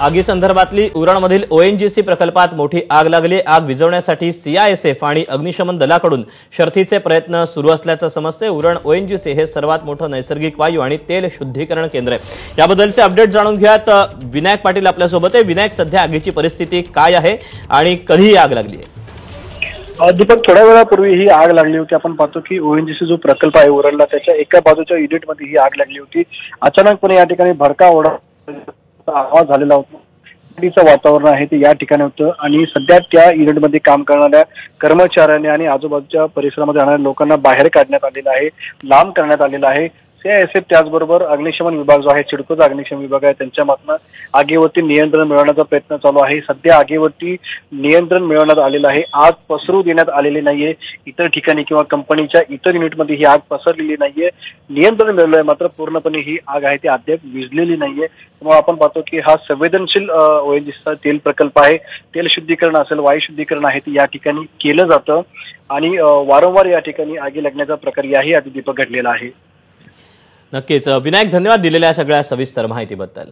आगीसंदर्भातली उरणमधील ONGC प्रकल्पात मोठी आग लागली। आग विझवण्यासाठी सीआयएसएफ आणि अग्निशमन दलाकडून शर्थीचे प्रयत्न सुरू असल्याचं समजते। उरण ओएनजीसी हे सर्वात मोठं नैसर्गिक वायू आणि तेल शुद्धीकरण केंद्र आहे। याबद्दलचे अपडेट जाणून घ्यात विनायक पाटील आपल्यासोबत आहे। विनायक, सध्या आगीची परिस्थिती काय आहे आणि कधी आग लागली आहे? दीपक, थोड्या वेळापूर्वी ही आग लागली होती। आपण पाहतो की ओएनजीसी जो प्रकल्प आहे उरणला, त्याच्या एका बाजूच्या युनिटमध्ये ही आग लागली होती। अचानकपणे या ठिकाणी भडका आवाज झालेला होता। थंडीचं वातावरण आहे ते या ठिकाणी होतं आणि सध्या त्या युनिटमध्ये काम करणाऱ्या कर्मचाऱ्यांनी आणि आजूबाजूच्या परिसरामध्ये राहणाऱ्या लोकांना बाहेर काढण्यात आलेलं आहे, लांब करण्यात आलेलं आहे। सीआयएसएफ त्याचबरोबर अग्निशमन विभाग जो आहे, सिडकोचा अग्निशमन विभाग आहे, त्यांच्या मार्फत आगीवरती नियंत्रण मिळवण्याचा प्रयत्न चालू आहे। सध्या आगीवरती नियंत्रण मिळवण्यात आलेलं आहे। आग पसरू देण्यात आलेली नाहीये। इतर ठिकाणी किंवा कंपनीच्या इतर युनिटमध्ये ही आग पसरलेली नाहीये। नियंत्रण मिळवलं आहे, मात्र पूर्णपणे ही आग आहे ती अद्याप विझलेली नाहीये। त्यामुळे आपण पाहतो की हा संवेदनशील ओएनजीसीचा तेल प्रकल्प आहे। तेल शुद्धीकरण असेल, वायू शुद्धीकरण आहे ते या ठिकाणी केलं जातं आणि वारंवार या ठिकाणी आगी लागण्याचा प्रकार याही आधी दीपक घडलेला आहे। नक्कीच विनायक, धन्यवाद दिलेल्या सगळ्या सविस्तर माहितीबद्दल।